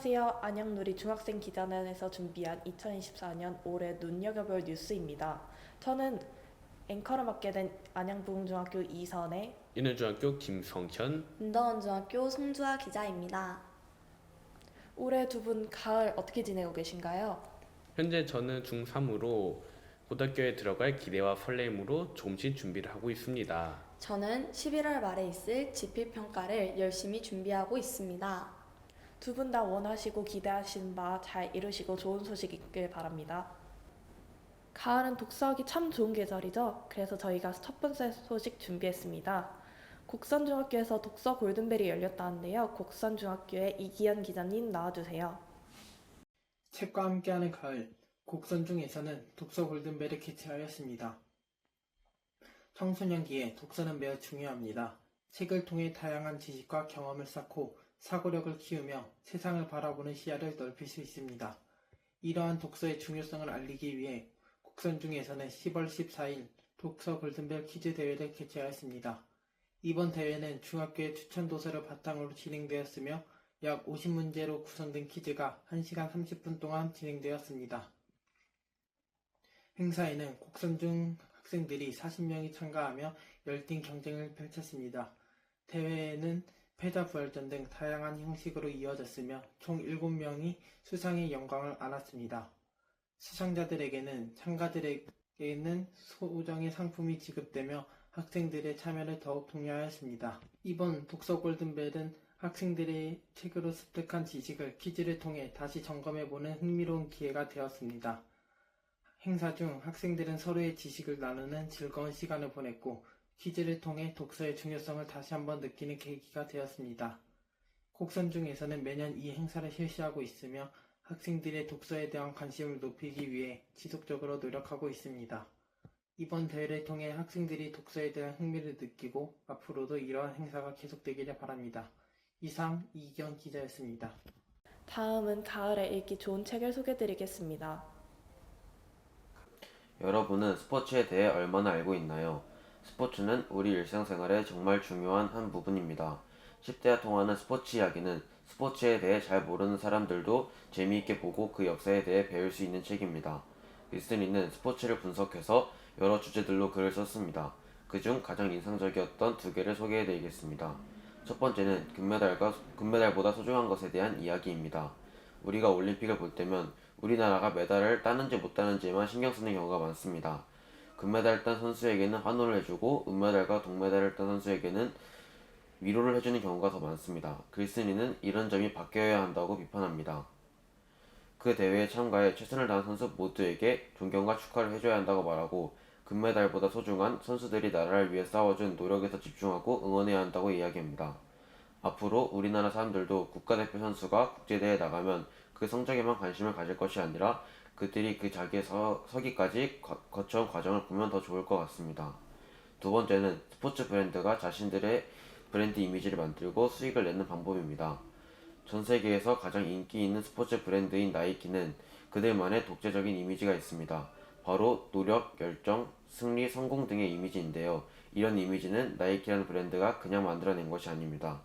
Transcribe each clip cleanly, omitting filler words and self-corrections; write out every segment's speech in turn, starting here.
안녕하세요. 안양누리 중학생 기자단에서 준비한 2024년 올해 눈여겨볼 뉴스입니다. 저는 앵커를 맡게 된 안양부흥중학교 이선혜, 인은중학교 김성현. 인덕원중학교 송주아 기자입니다. 올해 두 분 가을 어떻게 지내고 계신가요? 현재 저는 중3으로 고등학교에 들어갈 기대와 설렘으로 조금씩 준비를 하고 있습니다. 저는 11월 말에 있을 지필평가를 열심히 준비하고 있습니다. 두 분 다 원하시고 기대하시는 바 잘 이루시고 좋은 소식 있길 바랍니다. 가을은 독서하기 참 좋은 계절이죠. 그래서 저희가 첫 번째 소식 준비했습니다. 곡선중학교에서 독서 골든벨이 열렸다는데요. 곡선중학교의 이기현 기자님 나와주세요. 책과 함께하는 가을, 곡선중에서는 독서 골든벨을 개최하였습니다. 청소년기에 독서는 매우 중요합니다. 책을 통해 다양한 지식과 경험을 쌓고 사고력을 키우며 세상을 바라보는 시야를 넓힐 수 있습니다. 이러한 독서의 중요성을 알리기 위해 곡선중에서는 10월 14일 독서 골든벨 퀴즈 대회를 개최하였습니다. 이번 대회는 중학교의 추천 도서를 바탕으로 진행되었으며 약 50문제로 구성된 퀴즈가 1시간 30분 동안 진행되었습니다. 행사에는 곡선중 학생들이 40명이 참가하며 열띤 경쟁을 펼쳤습니다. 대회에는 패자부활전 등 다양한 형식으로 이어졌으며 총 7명이 수상의 영광을 안았습니다. 수상자들에게는 참가들에게는 소정의 상품이 지급되며 학생들의 참여를 더욱 독려하였습니다. 이번 독서 골든벨은 학생들의 책으로 습득한 지식을 퀴즈를 통해 다시 점검해보는 흥미로운 기회가 되었습니다. 행사 중 학생들은 서로의 지식을 나누는 즐거운 시간을 보냈고 퀴즈를 통해 독서의 중요성을 다시 한번 느끼는 계기가 되었습니다. 곡선중에서는 매년 이 행사를 실시하고 있으며 학생들의 독서에 대한 관심을 높이기 위해 지속적으로 노력하고 있습니다. 이번 대회를 통해 학생들이 독서에 대한 흥미를 느끼고 앞으로도 이러한 행사가 계속되기를 바랍니다. 이상 이기현 기자였습니다. 다음은 가을에 읽기 좋은 책을 소개드리겠습니다. 여러분은 스포츠에 대해 얼마나 알고 있나요? 스포츠는 우리 일상생활에 정말 중요한 한 부분입니다. 10대와 통하는 스포츠 이야기는 스포츠에 대해 잘 모르는 사람들도 재미있게 보고 그 역사에 대해 배울 수 있는 책입니다. 리슨이는 스포츠를 분석해서 여러 주제들로 글을 썼습니다. 그중 가장 인상적이었던 두 개를 소개해드리겠습니다. 첫 번째는 금메달보다 소중한 것에 대한 이야기입니다. 우리가 올림픽을 볼 때면 우리나라가 메달을 따는지 못 따는지에만 신경 쓰는 경우가 많습니다. 금메달을 딴 선수에게는 환호를 해주고 은메달과 동메달을 딴 선수에게는 위로를 해주는 경우가 더 많습니다. 글쓴이는 이런 점이 바뀌어야 한다고 비판합니다. 그 대회에 참가해 최선을 다한 선수 모두에게 존경과 축하를 해줘야 한다고 말하고 금메달보다 소중한 선수들이 나라를 위해 싸워준 노력에 더 집중하고 응원해야 한다고 이야기합니다. 앞으로 우리나라 사람들도 국가대표 선수가 국제대회에 나가면 그 성적에만 관심을 가질 것이 아니라 그들이 그 자기의 서기까지 거쳐온 과정을 보면 더 좋을 것 같습니다. 두 번째는 스포츠 브랜드가 자신들의 브랜드 이미지를 만들고 수익을 내는 방법입니다. 전 세계에서 가장 인기 있는 스포츠 브랜드인 나이키는 그들만의 독재적인 이미지가 있습니다. 바로 노력, 열정, 승리, 성공 등의 이미지인데요. 이런 이미지는 나이키라는 브랜드가 그냥 만들어낸 것이 아닙니다.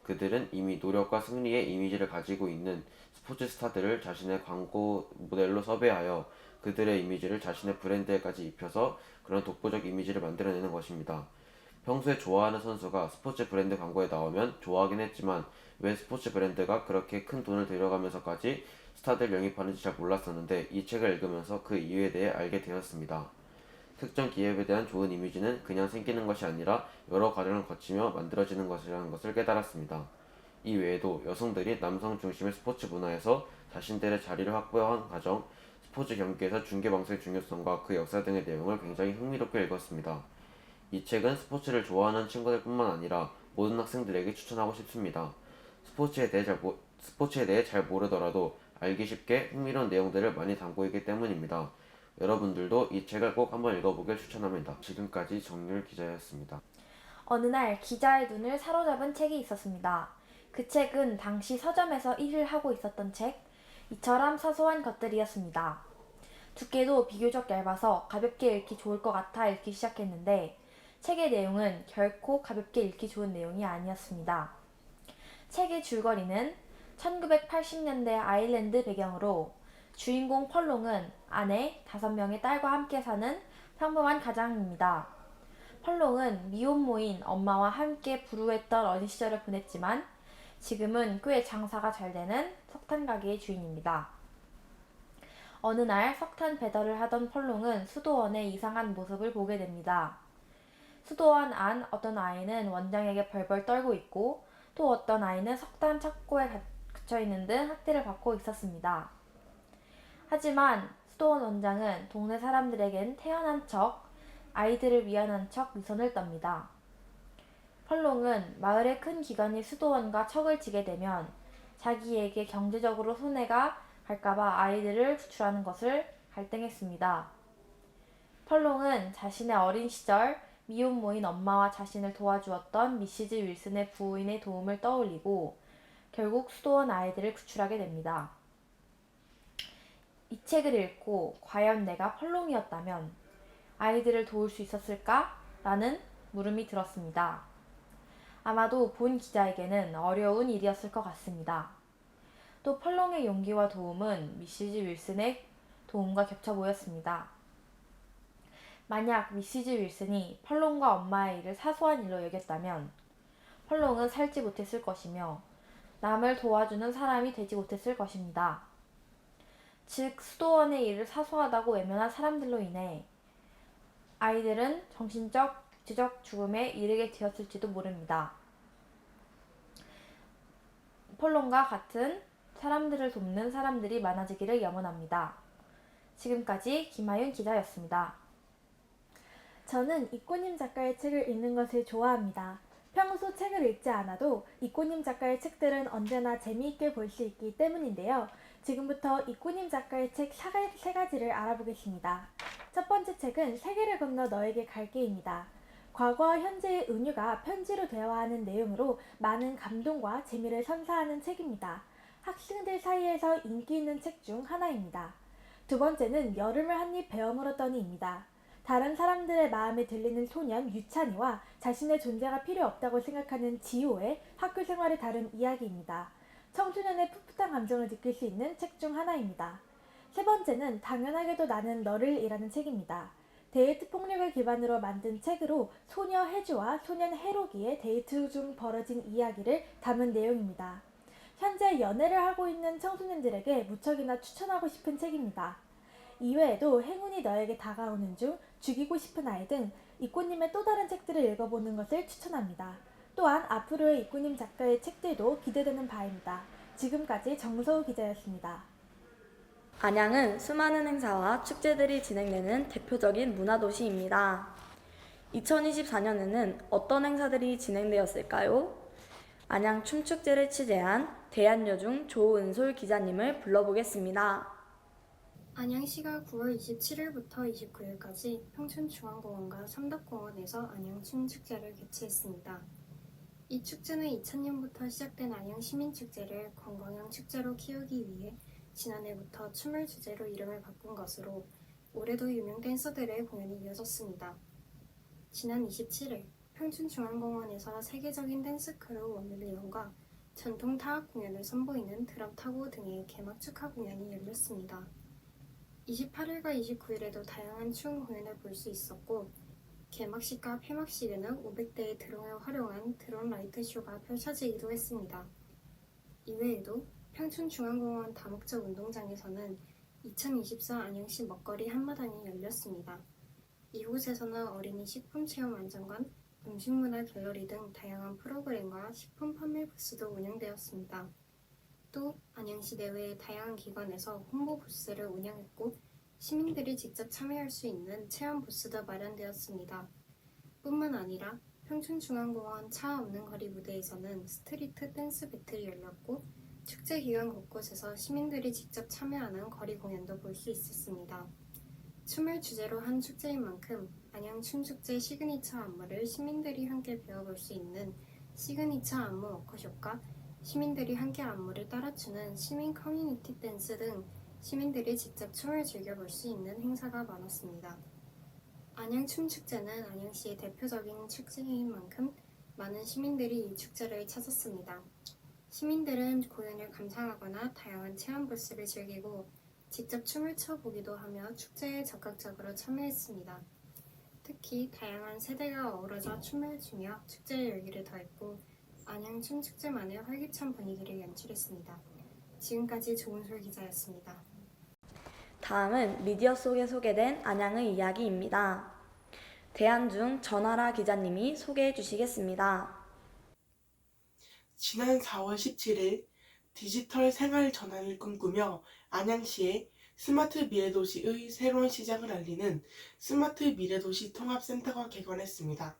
그들은 이미 노력과 승리의 이미지를 가지고 있는 스포츠 스타들을 자신의 광고 모델로 섭외하여 그들의 이미지를 자신의 브랜드에까지 입혀서 그런 독보적 이미지를 만들어내는 것입니다. 평소에 좋아하는 선수가 스포츠 브랜드 광고에 나오면 좋아하긴 했지만 왜 스포츠 브랜드가 그렇게 큰 돈을 들여가면서까지 스타들 영입하는지 잘 몰랐었는데 이 책을 읽으면서 그 이유에 대해 알게 되었습니다. 특정 기업에 대한 좋은 이미지는 그냥 생기는 것이 아니라 여러 과정을 거치며 만들어지는 것이라는 것을 깨달았습니다. 이 외에도 여성들이 남성 중심의 스포츠 문화에서 자신들의 자리를 확보한 과정, 스포츠 경기에서 중계방송의 중요성과 그 역사 등의 내용을 굉장히 흥미롭게 읽었습니다. 이 책은 스포츠를 좋아하는 친구들 뿐만 아니라 모든 학생들에게 추천하고 싶습니다. 스포츠에 대해 잘 모르더라도 알기 쉽게 흥미로운 내용들을 많이 담고 있기 때문입니다. 여러분들도 이 책을 꼭 한번 읽어보길 추천합니다. 지금까지 정률 기자였습니다. 어느 날 기자의 눈을 사로잡은 책이 있었습니다. 그 책은 당시 서점에서 일을 하고 있었던 책, 이처럼 사소한 것들이었습니다. 두께도 비교적 얇아서 가볍게 읽기 좋을 것 같아 읽기 시작했는데 책의 내용은 결코 가볍게 읽기 좋은 내용이 아니었습니다. 책의 줄거리는 1980년대 아일랜드 배경으로 주인공 펄롱은 아내, 5명의 딸과 함께 사는 평범한 가장입니다. 펄롱은 미혼모인 엄마와 함께 불우했던 어린 시절을 보냈지만 지금은 꽤 장사가 잘 되는 석탄 가게의 주인입니다. 어느 날 석탄 배달을 하던 펄롱은 수도원의 이상한 모습을 보게 됩니다. 수도원 안 어떤 아이는 원장에게 벌벌 떨고 있고 또 어떤 아이는 석탄 창고에 갇혀 있는 등 학대를 받고 있었습니다. 하지만 수도원 원장은 동네 사람들에겐 태연한 척, 아이들을 위안한 척 위선을 떱니다. 펄롱은 마을의 큰 기관인 수도원과 척을 지게 되면 자기에게 경제적으로 손해가 갈까봐 아이들을 구출하는 것을 갈등했습니다. 펄롱은 자신의 어린 시절 미혼모인 엄마와 자신을 도와주었던 미시즈 윌슨의 부인의 도움을 떠올리고 결국 수도원 아이들을 구출하게 됩니다. 이 책을 읽고 과연 내가 펄롱이었다면 아이들을 도울 수 있었을까? 라는 물음이 들었습니다. 아마도 본 기자에게는 어려운 일이었을 것 같습니다. 또 펄롱의 용기와 도움은 미시즈 윌슨의 도움과 겹쳐 보였습니다. 만약 미시즈 윌슨이 펄롱과 엄마의 일을 사소한 일로 여겼다면 펄롱은 살지 못했을 것이며 남을 도와주는 사람이 되지 못했을 것입니다. 즉 수도원의 일을 사소하다고 외면한 사람들로 인해 아이들은 정신적, 육체적 죽음에 이르게 되었을지도 모릅니다. 펄롱과 같은 사람들을 돕는 사람들이 많아지기를 염원합니다. 지금까지 김하윤 기자였습니다. 저는 이꼬님 작가의 책을 읽는 것을 좋아합니다. 평소 책을 읽지 않아도 이꼬님 작가의 책들은 언제나 재미있게 볼 수 있기 때문인데요. 지금부터 이꼬님 작가의 책 세 가지를 알아보겠습니다. 첫 번째 책은 세계를 건너 너에게 갈게입니다. 과거와 현재의 은유가 편지로 대화하는 내용으로 많은 감동과 재미를 선사하는 책입니다. 학생들 사이에서 인기 있는 책 중 하나입니다. 두 번째는 여름을 한입 베어 물었더니입니다. 다른 사람들의 마음에 들리는 소년 유찬이와 자신의 존재가 필요 없다고 생각하는 지호의 학교 생활을 다룬 이야기입니다. 청소년의 풋풋한 감정을 느낄 수 있는 책 중 하나입니다. 세 번째는 당연하게도 나는 너를 이라는 책입니다. 데이트 폭력을 기반으로 만든 책으로 소녀 혜주와 소년 해록이의 데이트 중 벌어진 이야기를 담은 내용입니다. 현재 연애를 하고 있는 청소년들에게 무척이나 추천하고 싶은 책입니다. 이외에도 행운이 너에게 다가오는 중, 죽이고 싶은 아이 등 이꼬님의 또 다른 책들을 읽어보는 것을 추천합니다. 또한 앞으로의 이꼬님 작가의 책들도 기대되는 바입니다. 지금까지 정서우 기자였습니다. 안양은 수많은 행사와 축제들이 진행되는 대표적인 문화도시입니다. 2024년에는 어떤 행사들이 진행되었을까요? 안양 춤축제를 취재한 대한여중 조은솔 기자님을 불러보겠습니다. 안양시가 9월 27일부터 29일까지 평촌중앙공원과 삼덕공원에서 안양춤축제를 개최했습니다. 이 축제는 2000년부터 시작된 안양시민축제를 관광형 축제로 키우기 위해 지난해부터 춤을 주제로 이름을 바꾼 것으로 올해도 유명 댄서들의 공연이 이어졌습니다. 지난 27일 평촌중앙공원에서 세계적인 댄스 크루 원밀리언과 전통 타악 공연을 선보이는 드럼타고 등의 개막 축하 공연이 열렸습니다. 28일과 29일에도 다양한 춤 공연을 볼 수 있었고 개막식과 폐막식에는 500대의 드론을 활용한 드론 라이트 쇼가 펼쳐지기도 했습니다. 이외에도 평촌중앙공원 다목적 운동장에서는 2024 안양시 먹거리 한마당이 열렸습니다. 이곳에서는 어린이 식품 체험 안정관, 음식문화 갤러리 등 다양한 프로그램과 식품 판매 부스도 운영되었습니다. 또 안양시 내외의 다양한 기관에서 홍보 부스를 운영했고 시민들이 직접 참여할 수 있는 체험 부스도 마련되었습니다. 뿐만 아니라 평촌중앙공원 차 없는 거리 무대에서는 스트리트 댄스 배틀이 열렸고 축제 기간 곳곳에서 시민들이 직접 참여하는 거리 공연도 볼 수 있었습니다. 춤을 주제로 한 축제인 만큼 안양 춤축제 시그니처 안무를 시민들이 함께 배워볼 수 있는 시그니처 안무 워크숍과 시민들이 함께 안무를 따라추는 시민 커뮤니티 댄스 등 시민들이 직접 춤을 즐겨볼 수 있는 행사가 많았습니다. 안양 춤축제는 안양시의 대표적인 축제인 만큼 많은 시민들이 이 축제를 찾았습니다. 시민들은 공연을 감상하거나 다양한 체험 부스를 즐기고 직접 춤을 춰보기도 하며 축제에 적극적으로 참여했습니다. 특히 다양한 세대가 어우러져 춤을 추며 축제의 열기를 더했고 안양 춤축제만의 활기찬 분위기를 연출했습니다. 지금까지 조은솔 기자였습니다. 다음은 미디어 속에 소개된 안양의 이야기입니다. 대안중 전하라 기자님이 소개해 주시겠습니다. 지난 4월 17일 디지털 생활 전환을 꿈꾸며 안양시의 스마트 미래도시의 새로운 시작을 알리는 스마트 미래도시 통합센터가 개관했습니다.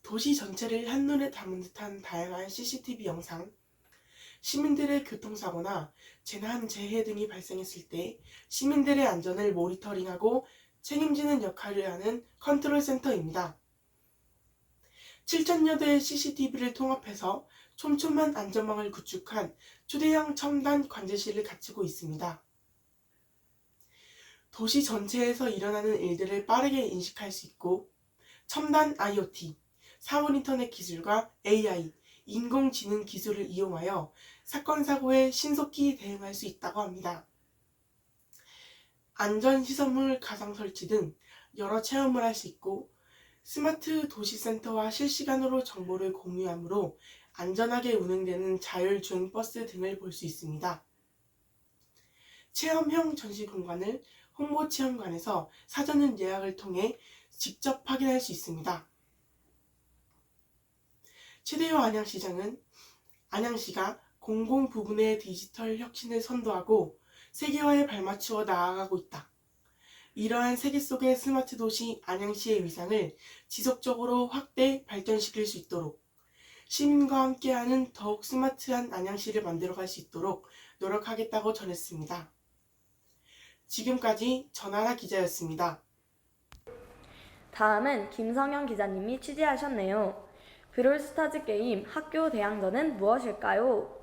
도시 전체를 한눈에 담은 듯한 다양한 CCTV 영상, 시민들의 교통사고나 재난, 재해 등이 발생했을 때 시민들의 안전을 모니터링하고 책임지는 역할을 하는 컨트롤센터입니다. 7,000여 대의 CCTV를 통합해서 촘촘한 안전망을 구축한 초대형 첨단 관제실을 갖추고 있습니다. 도시 전체에서 일어나는 일들을 빠르게 인식할 수 있고 첨단 IoT, 사물 인터넷 기술과 AI, 인공지능 기술을 이용하여 사건, 사고에 신속히 대응할 수 있다고 합니다. 안전시설물 가상 설치 등 여러 체험을 할 수 있고 스마트 도시센터와 실시간으로 정보를 공유하므로 안전하게 운행되는 자율주행 버스 등을 볼 수 있습니다. 체험형 전시 공간을 홍보체험관에서 사전 예약을 통해 직접 확인할 수 있습니다. 최대호 안양시장은 안양시가 공공 부분의 디지털 혁신을 선도하고 세계화에 발맞추어 나아가고 있다. 이러한 세계 속의 스마트 도시 안양시의 위상을 지속적으로 확대 발전시킬 수 있도록 시민과 함께하는 더욱 스마트한 안양시를 만들어갈 수 있도록 노력하겠다고 전했습니다. 지금까지 전하라 기자였습니다. 다음은 김성현 기자님이 취재하셨네요. 브롤스타즈 게임 학교 대항전은 무엇일까요?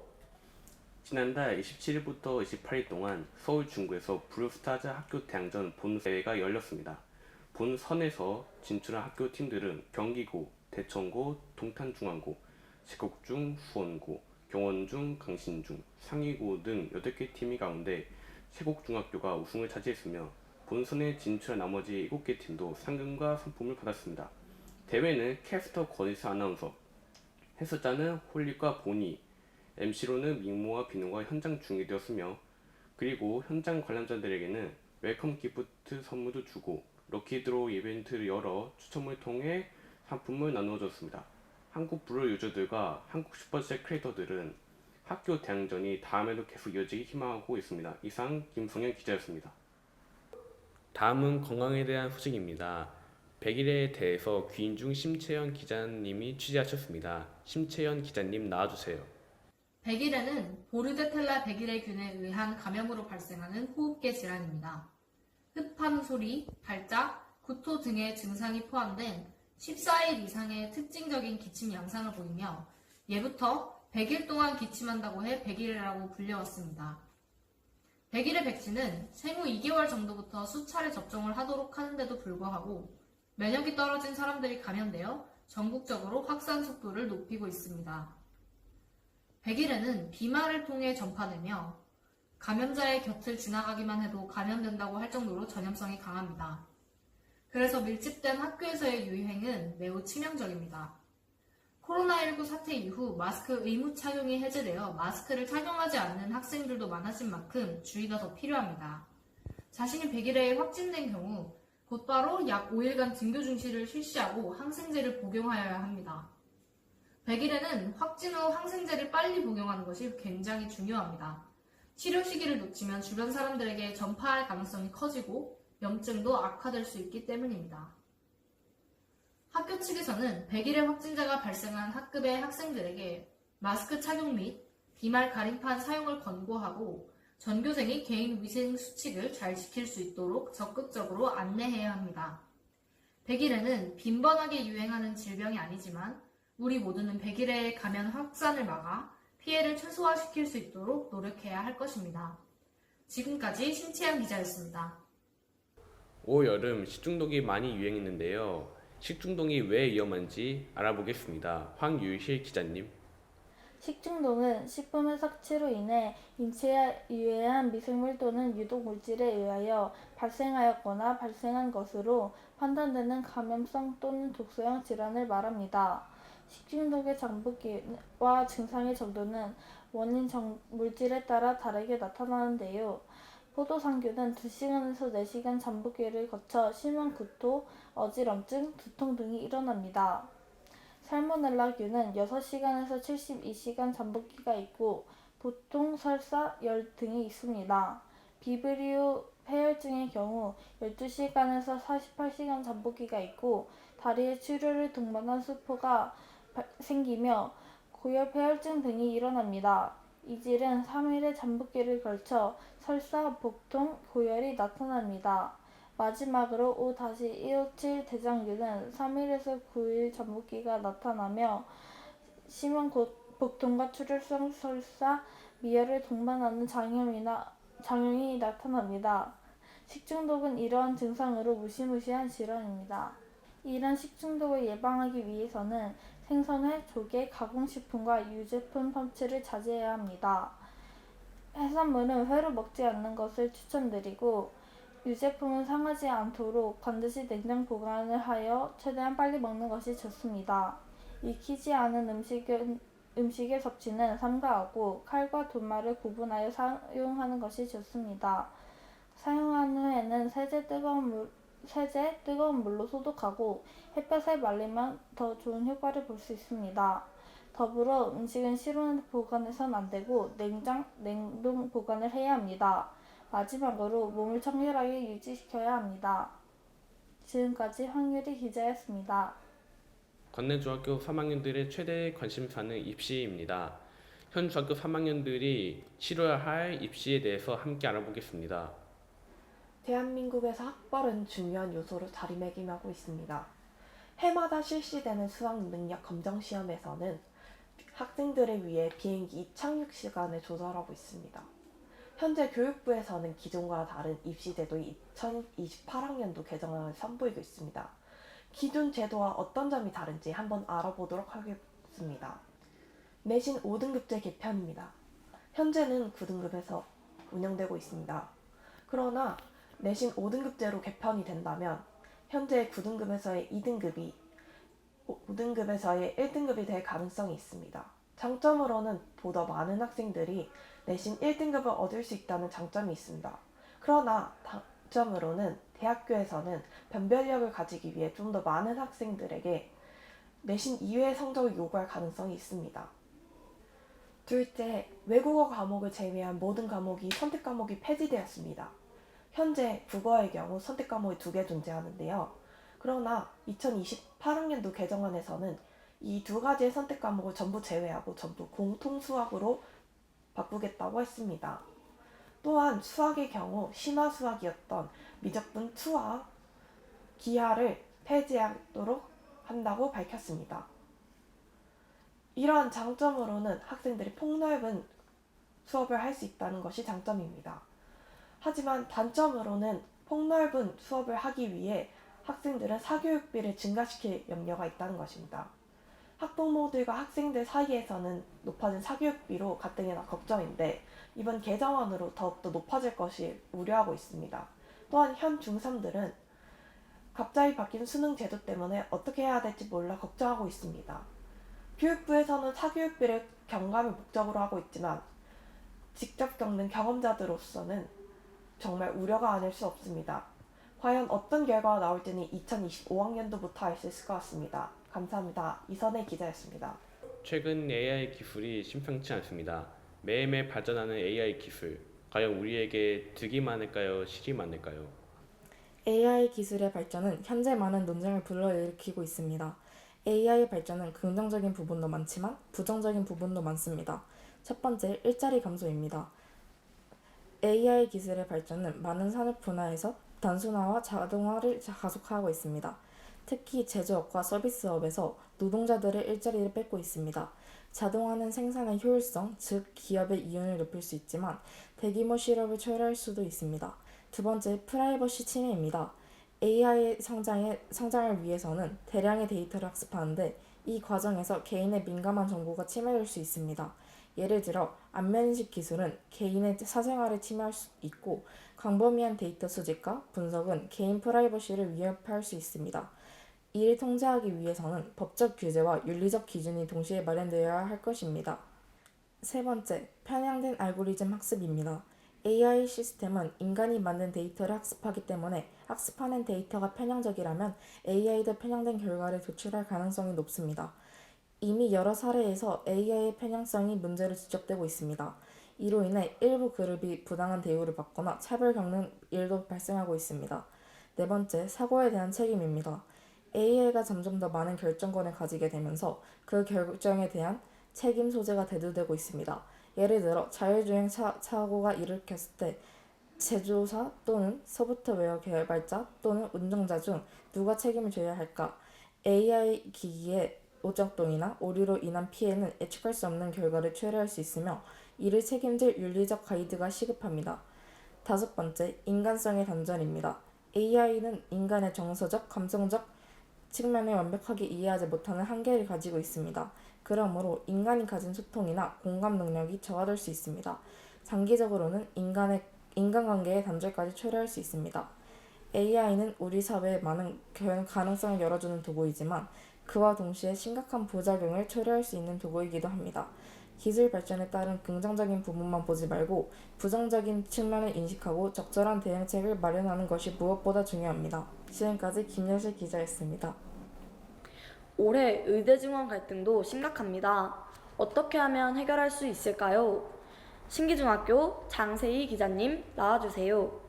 지난달 27일부터 28일 동안 서울 중구에서 브롤스타즈 학교 대항전 본대회가 열렸습니다. 본선에서 진출한 학교 팀들은 경기고, 대천고, 동탄중앙고, 세곡중, 수원고, 경원중, 강신중, 상위고 등 8개 팀이 가운데 세곡중학교가 우승을 차지했으며 본선에 진출한 나머지 7개 팀도 상금과 상품을 받았습니다. 대회는 캐스터 권희수 아나운서, 해설자는 홀릭과 보니, MC로는 민모와 비누가 현장 중계되었으며 그리고 현장 관람자들에게는 웰컴 기프트 선물도 주고 럭키드로우 이벤트를 열어 추첨을 통해 상품을 나누어줬습니다. 한국 브롤 유저들과 한국 슈퍼챗 크리에이터들은 학교 대항전이 다음에도 계속 이어지기 희망하고 있습니다. 이상 김성현 기자였습니다. 다음은 건강에 대한 소식입니다. 100일에 대해서 귀인중 심채연 기자님이 취재하셨습니다. 심채연 기자님 나와주세요. 백일해는 보르데텔라 백일해균에 의한 감염으로 발생하는 호흡기 질환입니다. 흡한 소리, 발작, 구토 등의 증상이 포함된 14일 이상의 특징적인 기침 양상을 보이며 예부터 100일 동안 기침한다고 해 백일해라고 불려왔습니다. 백일해 백신은 생후 2개월 정도부터 수차례 접종을 하도록 하는데도 불구하고 면역이 떨어진 사람들이 감염되어 전국적으로 확산 속도를 높이고 있습니다. 백일해는 비말을 통해 전파되며 감염자의 곁을 지나가기만 해도 감염된다고 할 정도로 전염성이 강합니다. 그래서 밀집된 학교에서의 유행은 매우 치명적입니다. 코로나19 사태 이후 마스크 의무 착용이 해제되어 마스크를 착용하지 않는 학생들도 많아진 만큼 주의가 더 필요합니다. 자신이 백일해에 확진된 경우 곧바로 약 5일간 등교 중지를 실시하고 항생제를 복용하여야 합니다. 백일해는 확진 후 항생제를 빨리 복용하는 것이 굉장히 중요합니다. 치료 시기를 놓치면 주변 사람들에게 전파할 가능성이 커지고 염증도 악화될 수 있기 때문입니다. 학교 측에서는 백일해 확진자가 발생한 학급의 학생들에게 마스크 착용 및 비말 가림판 사용을 권고하고 전교생이 개인 위생 수칙을 잘 지킬 수 있도록 적극적으로 안내해야 합니다. 백일해는 빈번하게 유행하는 질병이 아니지만 우리 모두는 백일해의 감염 확산을 막아 피해를 최소화시킬 수 있도록 노력해야 할 것입니다. 지금까지 심채연 기자였습니다. 올 여름 식중독이 많이 유행했는데요. 식중독이 왜 위험한지 알아보겠습니다. 황유실 기자님. 식중독은 식품의 섭취로 인해 인체에 유해한 미생물 또는 유독 물질에 의하여 발생하였거나 발생한 것으로 판단되는 감염성 또는 독소형 질환을 말합니다. 식중독의 잠복기와 증상의 정도는 원인 물질에 따라 다르게 나타나는데요. 포도상균은 2시간에서 4시간 잠복기를 거쳐 심한 구토, 어지럼증, 두통 등이 일어납니다. 살모넬라균은 6시간에서 72시간 잠복기가 있고 보통 설사, 열 등이 있습니다. 비브리오 폐혈증의 경우 12시간에서 48시간 잠복기가 있고 다리에 출혈을 동반한 수포가 생기며 고열 폐혈증 등이 일어납니다. 이질은 3일의 잠복기를 걸쳐 설사, 복통, 고열이 나타납니다. 마지막으로 O-157 대장균은 3일에서 9일 잠복기가 나타나며 심한 복통과 출혈성 설사, 미열을 동반하는 장염이 나타납니다. 식중독은 이러한 증상으로 무시무시한 질환입니다. 이런 식중독을 예방하기 위해서는 생선회, 조개, 가공식품과 유제품 섭취를 자제해야 합니다. 해산물은 회로 먹지 않는 것을 추천드리고 유제품은 상하지 않도록 반드시 냉장 보관을 하여 최대한 빨리 먹는 것이 좋습니다. 익히지 않은 음식의 섭취는 삼가하고 칼과 도마를 구분하여 사용하는 것이 좋습니다. 사용한 후에는 세제 뜨거운 물로 소독하고 햇볕에 말리면 더 좋은 효과를 볼 수 있습니다. 더불어 음식은 실온에 보관해서는 안 되고 냉동 보관을 해야 합니다. 마지막으로 몸을 청결하게 유지시켜야 합니다. 지금까지 황유리 기자였습니다. 관내중학교 3학년들의 최대 관심사는 입시입니다. 현 중학교 3학년들이 치러야 할 입시에 대해서 함께 알아보겠습니다. 대한민국에서 학벌은 중요한 요소로 자리매김하고 있습니다. 해마다 실시되는 수학 능력 검정 시험에서는 학생들을 위해 비행기 이착륙 시간을 조절하고 있습니다. 현재 교육부에서는 기존과 다른 입시제도의 2028학년도 개정안을 선보이고 있습니다. 기존 제도와 어떤 점이 다른지 한번 알아보도록 하겠습니다. 내신 5등급제 개편입니다. 현재는 9등급에서 운영되고 있습니다. 그러나 내신 5등급제로 개편이 된다면 현재 9등급에서의 2등급이 5등급에서의 1등급이 될 가능성이 있습니다. 장점으로는 보다 많은 학생들이 내신 1등급을 얻을 수 있다는 장점이 있습니다. 그러나 단점으로는 대학교에서는 변별력을 가지기 위해 좀 더 많은 학생들에게 내신 이외의 성적을 요구할 가능성이 있습니다. 둘째, 외국어 과목을 제외한 모든 과목이 선택 과목이 폐지되었습니다. 현재 국어의 경우 선택 과목이 2개 존재하는데요. 그러나 2028학년도 개정안에서는 이 2가지의 선택 과목을 전부 제외하고 전부 공통 수학으로 바꾸겠다고 했습니다. 또한 수학의 경우 심화 수학이었던 미적분 수학, 기하를 폐지하도록 한다고 밝혔습니다. 이러한 장점으로는 학생들이 폭넓은 수업을 할 수 있다는 것이 장점입니다. 하지만 단점으로는 폭넓은 수업을 하기 위해 학생들은 사교육비를 증가시킬 염려가 있다는 것입니다. 학부모들과 학생들 사이에서는 높아진 사교육비로 가뜩이나 걱정인데 이번 개정안으로 더욱더 높아질 것이 우려하고 있습니다. 또한 현 중3들은 갑자기 바뀐 수능 제도 때문에 어떻게 해야 될지 몰라 걱정하고 있습니다. 교육부에서는 사교육비를 경감을 목적으로 하고 있지만 직접 겪는 경험자들로서는 정말 우려가 아닐 수 없습니다. 과연 어떤 결과가 나올지는 2025학년도부터 알 수 있을 것 같습니다. 감사합니다. 이선혜 기자였습니다. 최근 AI 기술이 심상치 않습니다. 매일매일 발전하는 AI 기술, 과연 우리에게 득이 많을까요? 실이 많을까요? AI 기술의 발전은 현재 많은 논쟁을 불러일으키고 있습니다. AI 발전은 긍정적인 부분도 많지만 부정적인 부분도 많습니다. 첫 번째, 일자리 감소입니다. AI 기술의 발전은 많은 산업 분야에서 단순화와 자동화를 가속화하고 있습니다. 특히 제조업과 서비스업에서 노동자들의 일자리를 뺏고 있습니다. 자동화는 생산의 효율성, 즉 기업의 이윤을 높일 수 있지만 대규모 실업을 초래할 수도 있습니다. 두 번째, 프라이버시 침해입니다. AI의 성장을 위해서는 대량의 데이터를 학습하는데 이 과정에서 개인의 민감한 정보가 침해될 수 있습니다. 예를 들어 안면인식 기술은 개인의 사생활에 침해할 수 있고 광범위한 데이터 수집과 분석은 개인 프라이버시를 위협할 수 있습니다. 이를 통제하기 위해서는 법적 규제와 윤리적 기준이 동시에 마련되어야 할 것입니다. 세 번째, 편향된 알고리즘 학습입니다. AI 시스템은 인간이 만든 데이터를 학습하기 때문에 학습하는 데이터가 편향적이라면 AI도 편향된 결과를 도출할 가능성이 높습니다. 이미 여러 사례에서 AI의 편향성이 문제로 지적되고 있습니다. 이로 인해 일부 그룹이 부당한 대우를 받거나 차별 겪는 일도 발생하고 있습니다. 네 번째, 사고에 대한 책임입니다. AI가 점점 더 많은 결정권을 가지게 되면서 그 결정에 대한 책임 소재가 대두되고 있습니다. 예를 들어 자율주행 사고가 일으켰을 때 제조사 또는 소프트웨어 개발자 또는 운전자 중 누가 책임을 져야 할까? AI 기기의 오작동이나 오류로 인한 피해는 예측할 수 없는 결과를 초래할 수 있으며 이를 책임질 윤리적 가이드가 시급합니다. 다섯 번째, 인간성의 단절입니다. AI는 인간의 정서적, 감성적 측면을 완벽하게 이해하지 못하는 한계를 가지고 있습니다. 그러므로 인간이 가진 소통이나 공감 능력이 저하될 수 있습니다. 장기적으로는 인간관계의 단절까지 초래할 수 있습니다. AI는 우리 사회에 많은 가능성을 열어주는 도구이지만 그와 동시에 심각한 부작용을 초래할 수 있는 도구이기도 합니다. 기술 발전에 따른 긍정적인 부분만 보지 말고 부정적인 측면을 인식하고 적절한 대응책을 마련하는 것이 무엇보다 중요합니다. 지금까지 김여실 기자였습니다. 올해 의대 증원 갈등도 심각합니다. 어떻게 하면 해결할 수 있을까요? 신기중학교 장세희 기자님 나와주세요.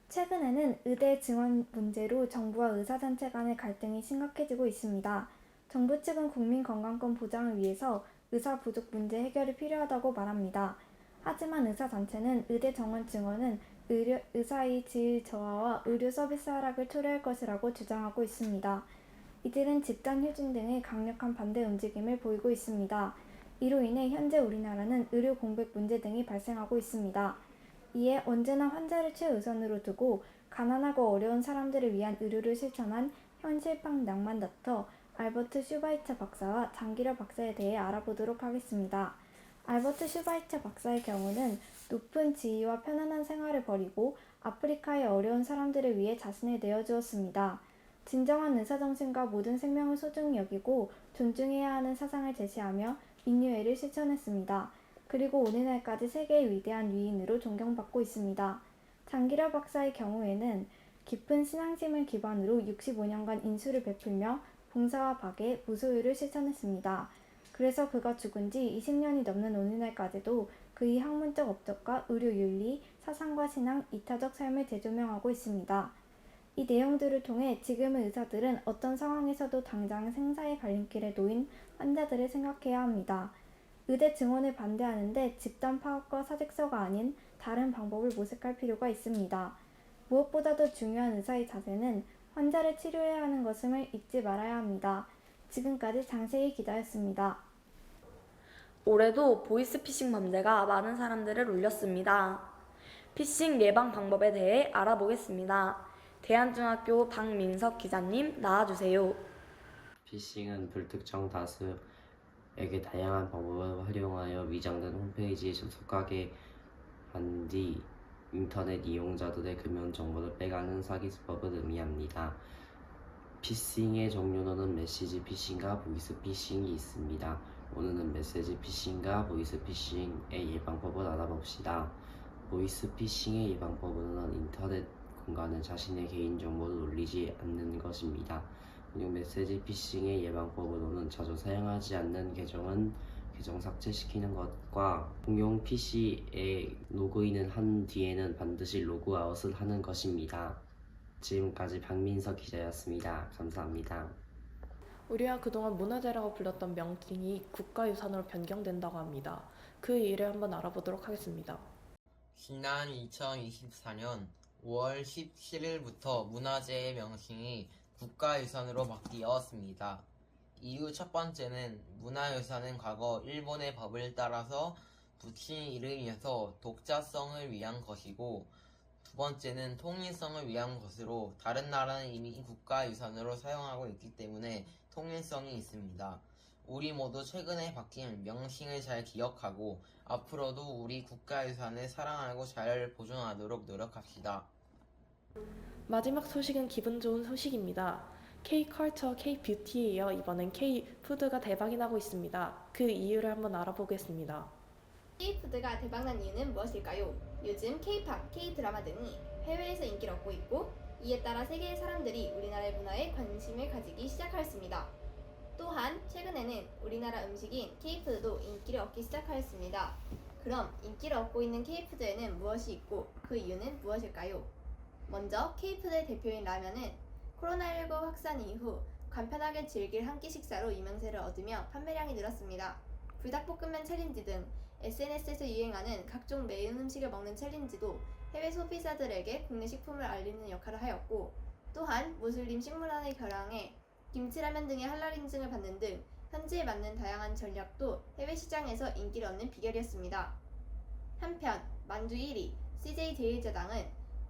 최근에는 의대 증원 문제로 정부와 의사단체 간의 갈등이 심각해지고 있습니다. 정부 측은 국민건강권 보장을 위해서 의사 부족 문제 해결이 필요하다고 말합니다. 하지만 의사단체는 의대 정원 증원은 의사의 질 저하와 의료 서비스 하락을 초래할 것이라고 주장하고 있습니다. 이들은 집단 휴진 등의 강력한 반대 움직임을 보이고 있습니다. 이로 인해 현재 우리나라는 의료 공백 문제 등이 발생하고 있습니다. 이에 언제나 환자를 최우선으로 두고 가난하고 어려운 사람들을 위한 의료를 실천한 현실판 낭만 닥터 알버트 슈바이처 박사와 장기려 박사에 대해 알아보도록 하겠습니다. 알버트 슈바이처 박사의 경우는 높은 지위와 편안한 생활을 버리고 아프리카의 어려운 사람들을 위해 자신을 내어주었습니다. 진정한 의사정신과 모든 생명을 소중히 여기고 존중해야 하는 사상을 제시하며 인류애를 실천했습니다. 그리고 오늘날까지 세계의 위대한 위인으로 존경받고 있습니다. 장기려 박사의 경우에는 깊은 신앙심을 기반으로 65년간 인수를 베풀며 봉사와 박애, 무소유를 실천했습니다. 그래서 그가 죽은 지 20년이 넘는 오늘날까지도 그의 학문적 업적과 의료윤리, 사상과 신앙, 이타적 삶을 재조명하고 있습니다. 이 내용들을 통해 지금의 의사들은 어떤 상황에서도 당장 생사의 갈림길에 놓인 환자들을 생각해야 합니다. 의대 증원을 반대하는데 집단 파업과 사직서가 아닌 다른 방법을 모색할 필요가 있습니다. 무엇보다도 중요한 의사의 자세는 환자를 치료해야 하는 것임을 잊지 말아야 합니다. 지금까지 장세희 기자였습니다. 올해도 보이스피싱 범죄가 많은 사람들을 울렸습니다. 피싱 예방 방법에 대해 알아보겠습니다. 대한중학교 박민석 기자님 나와주세요. 피싱은 불특정 다수에게 다양한 방법을 활용하여 위장된 홈페이지에 접속하게 한 뒤 인터넷 이용자들의 금연 정보를 빼가는 사기 수법을 의미합니다. 피싱의 종류로는 메시지 피싱과 보이스 피싱이 있습니다. 오늘은 메시지 피싱과 보이스 피싱의 예방법을 알아봅시다. 보이스 피싱의 예방법으로는 인터넷 공간에 자신의 개인정보를 올리지 않는 것입니다. 그리고 메시지 피싱의 예방법으로는 자주 사용하지 않는 계정 삭제시키는 것과 공용 PC에 로그인을 한 뒤에는 반드시 로그아웃을 하는 것입니다. 지금까지 박민석 기자였습니다. 감사합니다. 우리가 그동안 문화재라고 불렀던 명칭이 국가유산으로 변경된다고 합니다. 그 일을 한번 알아보도록 하겠습니다. 지난 2024년 5월 17일부터 문화재의 명칭이 국가유산으로 바뀌었습니다. 이유 첫 번째는 문화유산은 과거 일본의 법을 따라서 붙인 이름이어서 독자성을 위한 것이고, 두 번째는 통일성을 위한 것으로 다른 나라는 이미 국가유산으로 사용하고 있기 때문에 통일성이 있습니다. 우리 모두 최근에 바뀐 명칭을 잘 기억하고 앞으로도 우리 국가유산을 사랑하고 잘 보존하도록 노력합시다. 마지막 소식은 기분 좋은 소식입니다. K-컬처, K-뷰티에 이어 이번엔 K-푸드가 대박이 나고 있습니다. 그 이유를 한번 알아보겠습니다. K-푸드가 대박난 이유는 무엇일까요? 요즘 K-팝, K-드라마 등이 해외에서 인기를 얻고 있고 이에 따라 세계의 사람들이 우리나라의 문화에 관심을 가지기 시작하였습니다. 또한 최근에는 우리나라 음식인 K-푸드도 인기를 얻기 시작하였습니다. 그럼 인기를 얻고 있는 K-푸드에는 무엇이 있고 그 이유는 무엇일까요? 먼저 K-푸드의 대표인 라면은 코로나19 확산 이후 간편하게 즐길 한 끼 식사로 유명세를 얻으며 판매량이 늘었습니다. 불닭볶음면 챌린지 등 SNS에서 유행하는 각종 매운 음식을 먹는 챌린지도 해외 소비자들에게 국내 식품을 알리는 역할을 하였고, 또한 무슬림 식문화의 결항에 김치라면 등의 할랄 인증을 받는 등 현지에 맞는 다양한 전략도 해외 시장에서 인기를 얻는 비결이었습니다. 한편 만주 1위 CJ 제일제당은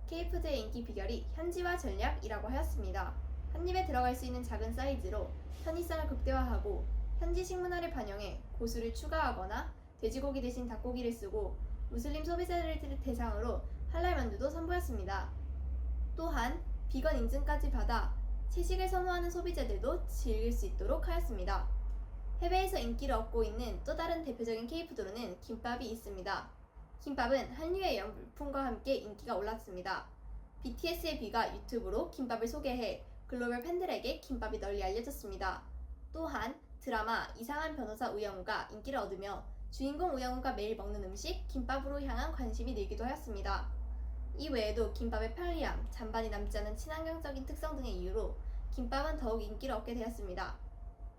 K푸드의 인기 비결이 현지화 전략이라고 하였습니다. 한 입에 들어갈 수 있는 작은 사이즈로 편의성을 극대화하고 현지 식문화를 반영해 고수를 추가하거나 돼지고기 대신 닭고기를 쓰고 무슬림 소비자들을 대상으로 할랄 만두도 선보였습니다. 또한 비건 인증까지 받아 채식을 선호하는 소비자들도 즐길 수 있도록 하였습니다. 해외에서 인기를 얻고 있는 또 다른 대표적인 K푸드로는 김밥이 있습니다. 김밥은 한류의 열풍과 함께 인기가 올랐습니다. BTS의 B가 유튜브로 김밥을 소개해 글로벌 팬들에게 김밥이 널리 알려졌습니다. 또한 드라마 이상한 변호사 우영우가 인기를 얻으며 주인공 우영우가 매일 먹는 음식 김밥으로 향한 관심이 늘기도 하였습니다. 이 외에도 김밥의 편리함, 잔반이 남지 않은 친환경적인 특성 등의 이유로 김밥은 더욱 인기를 얻게 되었습니다.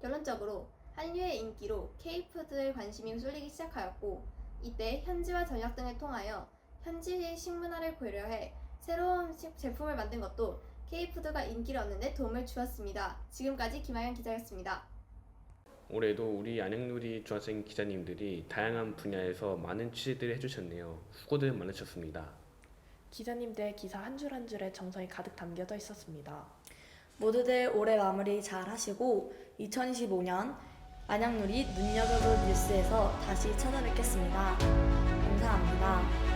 결론적으로 한류의 인기로 K푸드에 관심이 쏠리기 시작하였고, 이때 현지화 전략 등을 통하여 현지의 식문화를 고려해 새로운 제품을 만든 것도 K푸드가 인기를 얻는 데 도움을 주었습니다. 지금까지 김아연 기자였습니다. 올해도 우리 안양누리 중학생 기자님들이 다양한 분야에서 많은 취재들을 해주셨네요. 수고들 많으셨습니다. 기자님들의 기사 한 줄 한 줄에 정성이 가득 담겨져 있었습니다. 모두들 올해 마무리 잘 하시고 2025년 안양누리 눈여겨볼 뉴스에서 다시 찾아뵙겠습니다. 감사합니다.